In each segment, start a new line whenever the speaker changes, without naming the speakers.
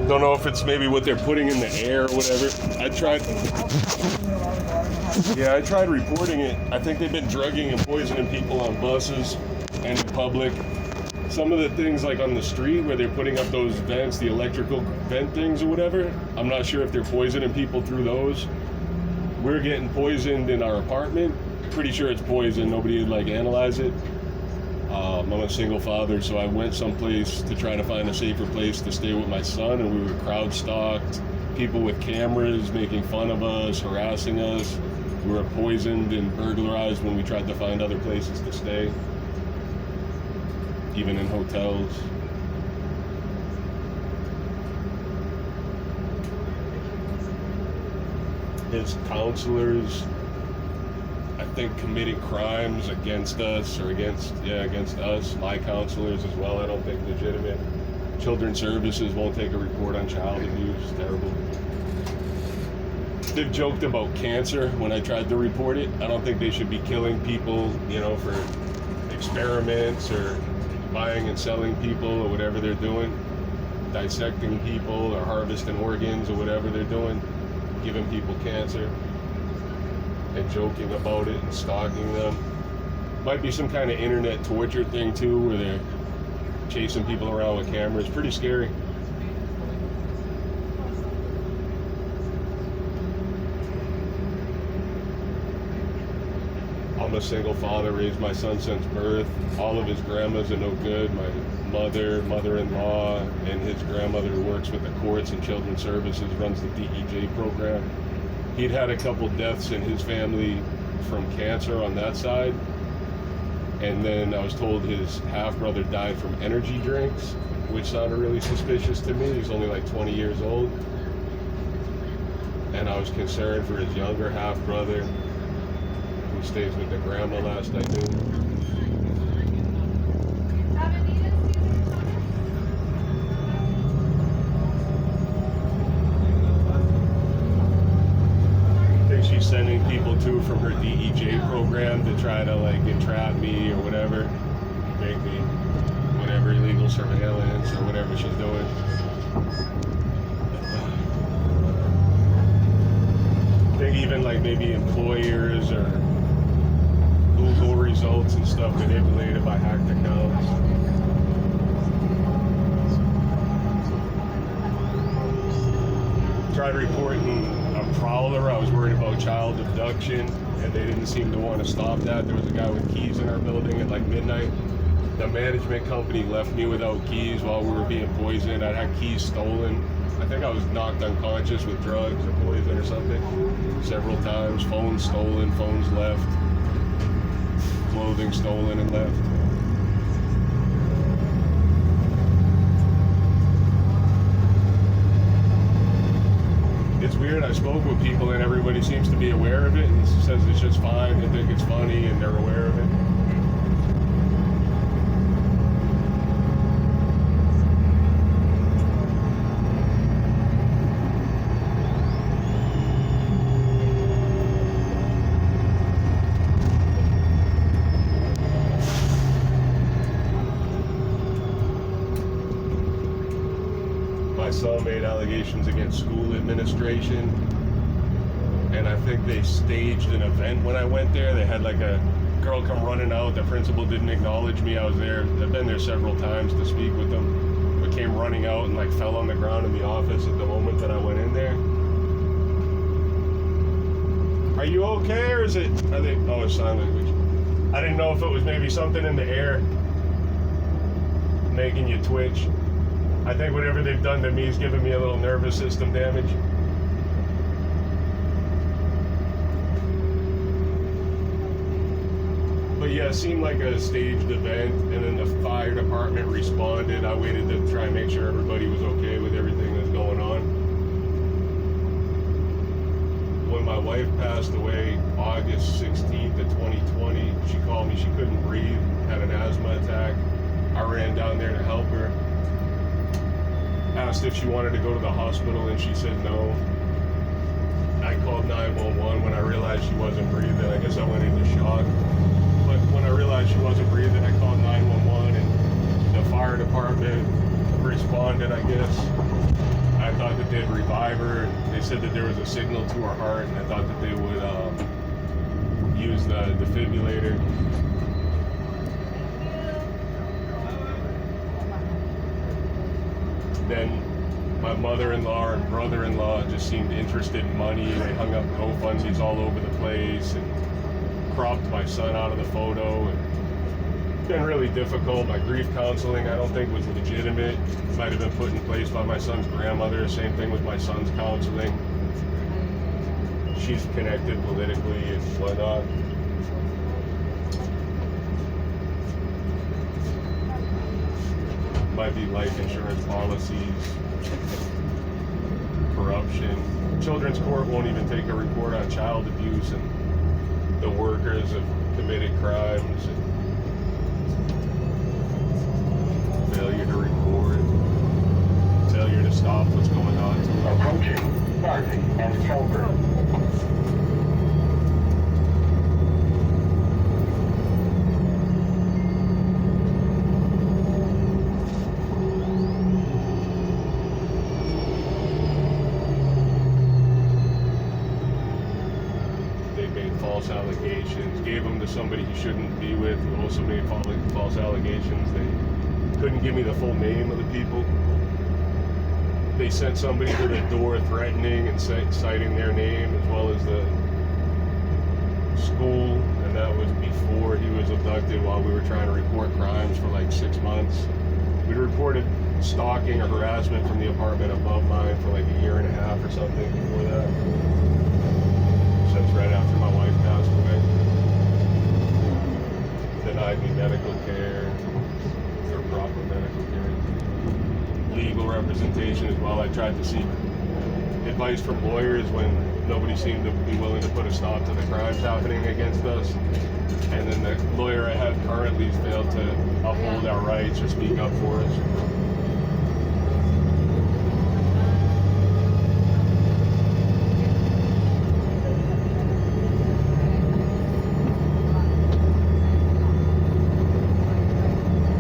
Don't know if it's maybe what they're putting in the air or whatever. I tried reporting it. I think they've been drugging and poisoning people on buses and in public. Some of the things like on the street where they're putting up those vents, the electrical vent things or whatever, I'm not sure if they're poisoning people through those. We're getting poisoned in our apartment. Pretty sure it's poison. Nobody would like analyze it. I'm a single father, so I went someplace to try to find a safer place to stay with my son, and we were crowd stalked. People with cameras making fun of us, harassing us. We were poisoned and burglarized when we tried to find other places to stay, even in hotels. His counselors, I think, committing crimes against us or against us. My counselors as well, I don't think legitimate. Children's Services won't take a report on child abuse. Terrible. They've joked about cancer when I tried to report it. I don't think they should be killing people, for experiments or buying and selling people or whatever they're doing. Dissecting people or harvesting organs or whatever they're doing. Giving people cancer. And joking about it and stalking them. Might be some kind of internet torture thing too, where they're chasing people around with cameras. Pretty scary. I'm a single father, raised my son since birth. All of his grandmas are no good. My mother-in-law, and his grandmother who works with the courts and Children's Services, runs the DEJ program. He'd had a couple deaths in his family from cancer on that side. And then I was told his half-brother died from energy drinks, which sounded really suspicious to me. He's only like 20 years old. And I was concerned for his younger half-brother, who stays with the grandma last I knew. She's sending people to from her DEJ program to try to entrap me or whatever, make me whatever, illegal surveillance or whatever she's doing. I think even maybe employers or Google results and stuff manipulated by hacked accounts. Tried reporting a prowler. I was worried about child abduction, and they didn't seem to want to stop that. There was a guy with keys in our building at midnight. The management company left me without keys while we were being poisoned. I had keys stolen. I think I was knocked unconscious with drugs or poison or something several times. Phones stolen, phones left, clothing stolen and left. It's weird. I spoke with people and everybody seems to be aware of it and says it's just fine. They think it's funny and they're aware of it. My son made allegations against school administration, and I think they staged an event when I went there. They had a girl come running out. The principal didn't acknowledge me. I was there. I've been there several times to speak with them, but came running out and fell on the ground in the office at the moment that I went in there. Are you okay, or is it? Oh, it's sign language. I didn't know if it was maybe something in the air making you twitch. I think whatever they've done to me is giving me a little nervous system damage. But yeah, it seemed like a staged event, and then the fire department responded. I waited to try and make sure everybody was okay with everything that's going on. When my wife passed away, August 16th of 2020, she called me. She couldn't breathe, had an asthma attack. I ran down there to help her. Asked if she wanted to go to the hospital, and she said no. I called 911 when I realized she wasn't breathing. I guess I went into shock. But when I realized she wasn't breathing, I called 911, and the fire department responded, I guess. I I thought that they'd revive her. They said that there was a signal to her heart, and I thought that they would use the defibrillator. Then my mother-in-law and brother-in-law just seemed interested in money. They hung up GoFundMes all over the place and cropped my son out of the photo. And it's been really difficult. My grief counseling I don't think was legitimate. It might have been put in place by my son's grandmother. Same thing with my son's counseling. She's connected politically and whatnot. Might be life insurance policies, corruption. Children's court won't even take a report on child abuse, and the workers have committed crimes, and failure to report, failure to stop what's going on.
Approaching Garvey and Kelburn.
False allegations, gave them to somebody he shouldn't be with, who also made false allegations. They couldn't give me the full name of the people. They sent somebody to the door threatening and citing their name, as well as the school, and that was before he was abducted, while we were trying to report crimes for like 6 months. We reported stalking or harassment from the apartment above mine for like a year and a half or something before that. Since right after my wife passed away. Denied me medical care, or proper medical care. Legal representation as well. I tried to seek advice from lawyers when nobody seemed to be willing to put a stop to the crimes happening against us. And then the lawyer I have currently has failed to uphold our rights or speak up for us.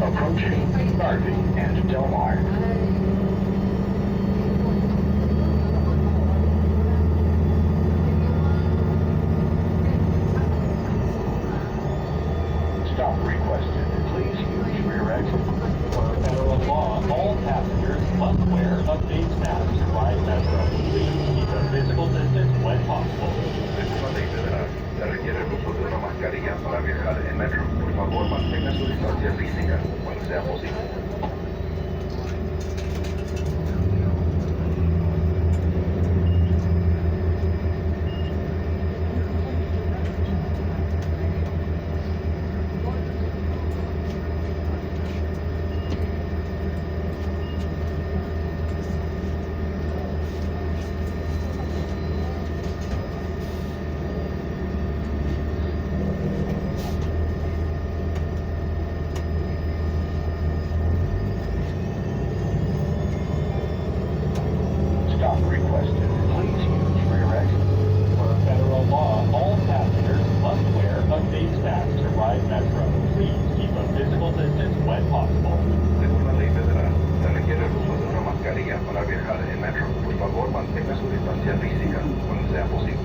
Approaching Garvey and Del Mar. Stop requested. Please use rear exit. Per federal law, all passengers must wear a face mask to ride metro. Please keep a physical distance when possible.
Es una ley federal. Se requiere el uso de una mascarilla para viajar en metro. Por favor, mantenga su distancia física cuando sea posible.
Stop requested. Please use rear exit. Per federal law, all passengers must wear a face mask to ride metro. Please keep a physical distance when possible.
Es una ley federal. Se requiere el uso de una mascarilla para viajar en metro. Por favor, mantenga su distancia física cuando sea posible.